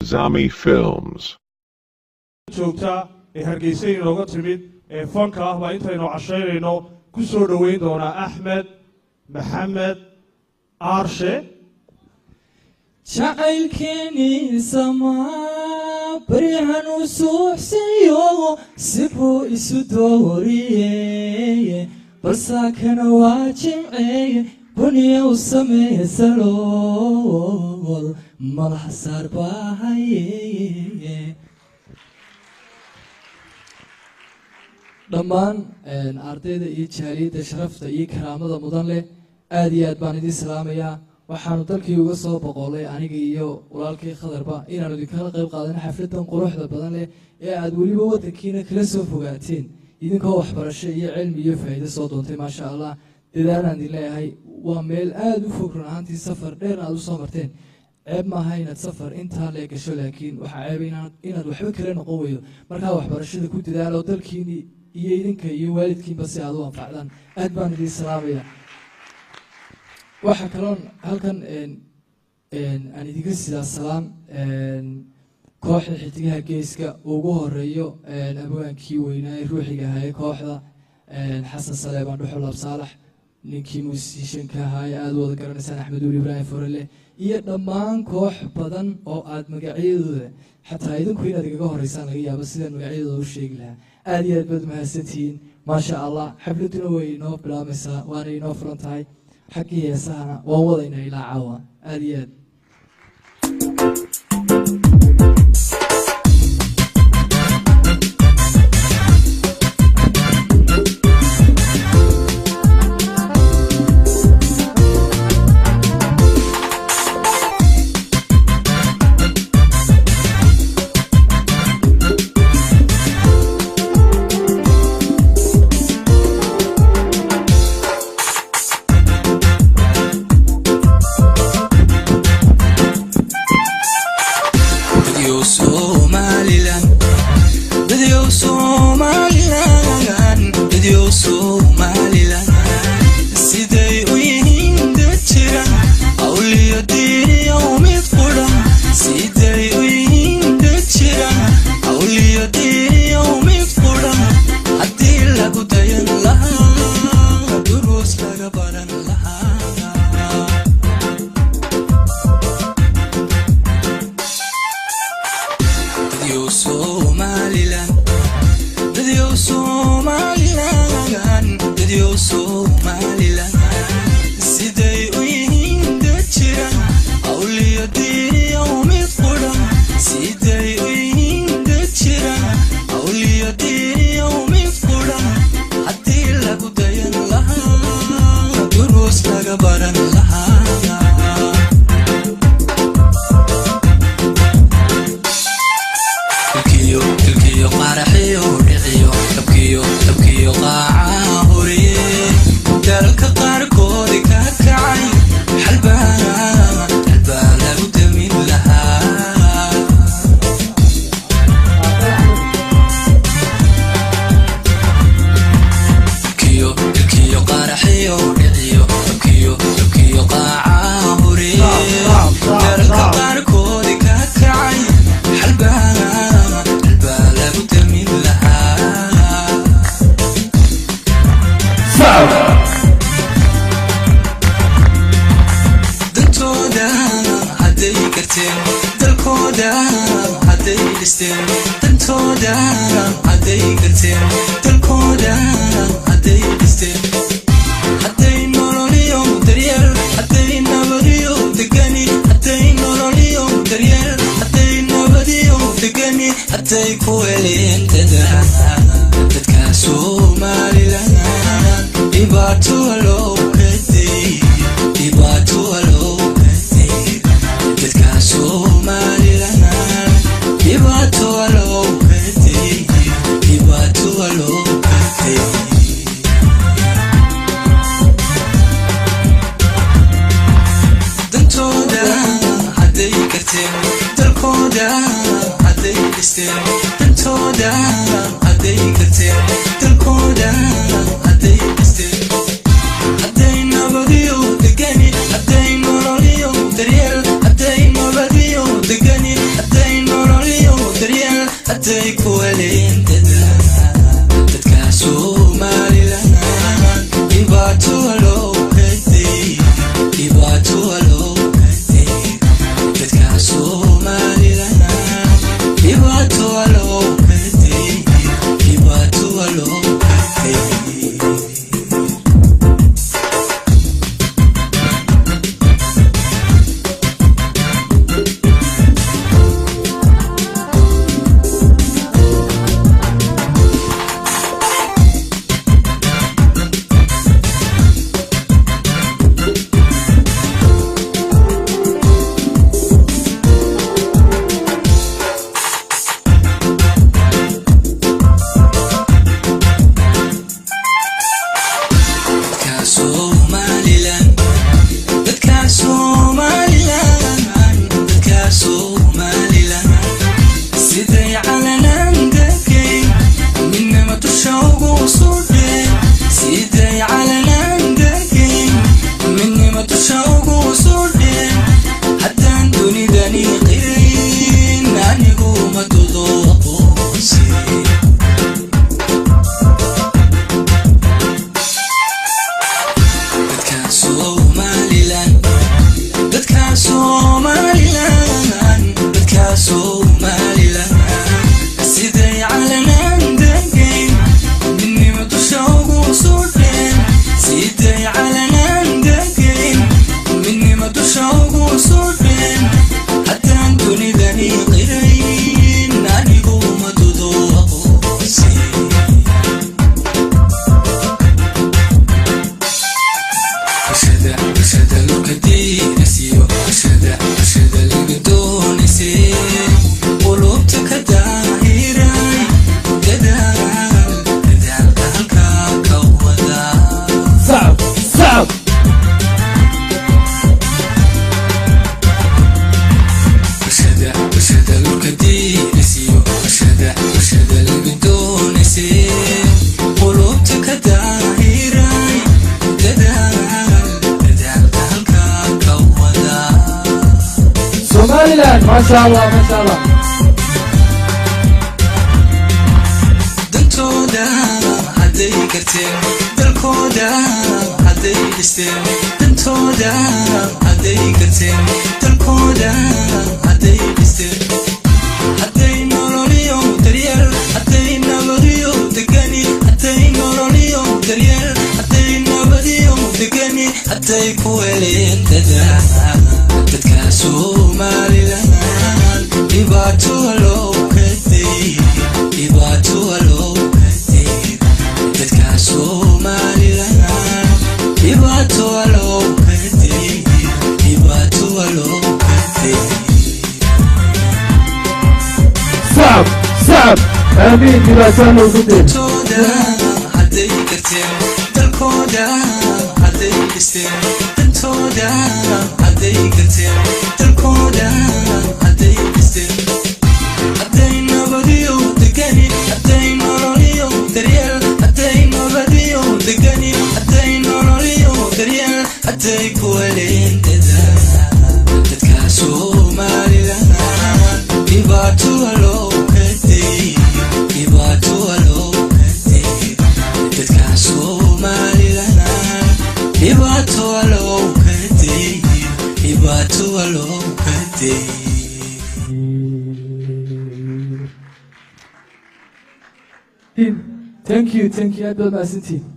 Zami Films. joogta ee Hargeysa inooga timid ee fanka ah baa intaynu cashaynayno ku soo dhaweyn doona Axmed Maxamed Aarshe jacaylkeeni sama barihan u suuxsayo sibuu isu dooriye balsaakana waa jimceeye buniya u sameeye salool malaha saar baahaye dhammaan ardayda iyo jaaliyadda sharafta iyo karaamada mudan leh aad iyo aad baan idiin salaamayaa waxaanu dalkii uga soo boqolay aniga iyo walaalkii khadarba inaanu idinkala qayb qaadano xafladan quruxda badan leh ee aad weliba waddankiina kala soo fogaateen idinkoo waxbarasho iyo cilmi iyo faa'iido soo doontay maasha allah dadaalaan idin leeyahay waa meel aada u fog run ahaantii safar dheer aad u soo marteen ceeb maaha inaad safar intaa lee gasho laakiin waxaa ceeba inaad waxba kala noqon weydo markaa waxbarashada ku dadaalo dalkiini iyo idinka iyo waalidkiinba si aad u anfacdaan aad baan idiin salaamaya waxaa kaloon halkan aan idinka sidaa salaam kooxda xidigaha geeska ugu horeeyo abwaankii weynaa ee ruuxiga ahaye kooxda xasan saleebaan dhuxul absaalax ninkii musiishanka ahaye aada wada garanaysaan axmed uul ibraahim forele iyo dhammaan koox badan oo aad magacyadooda xataa idinku inaad igaga horeysaan laga yaabo sidaan magacyadooda u sheegi lahaa aada iyo aad baad mahadsantihiin maasha allah xafladuna way inoo bilaabmaysaa waana inoo furan tahay xaggii heesahana waan wadaynaa ilaa caawa aada iyo aad Hadday hadday ku waleendada dadka Somaliland dhibaato loo geystay dhibaato loo geystay dadka Somaliland dhibaato loo geystay dhibaato loo geystay ما شاء الله ما شاء الله دنتودا هدي كرتين دلكودا هدي دستين دنتودا هدي كرتين دلكودا هدي دستين هدي نوريو دريال هدي نوريو دقني هدي نوريو دريال هدي نوريو دقني هدي كويلين ددا dadka Somaliland dhibaato loo geystay dhibaato loo geystay dadka Somaliland dhibaato loo geystay dhibaato loo geystay صعب آمين dhibaato loo geystay tooda hadday karteen dalkooda hadday dhisteen dantooda hadday karteen dalkooda hadday dhisteen hadday nabadiyo degani hadday nololiyo daryeel hadday nabadiyo degani hadday nololiyo daryeel hadday ku waleendada dadka Somaliland dhibaato loo geystay dhibaato loo geystay dadka Somaliland dhibaato loo geystay dhibaato loo geystay thank you aad baad mahadsantihiin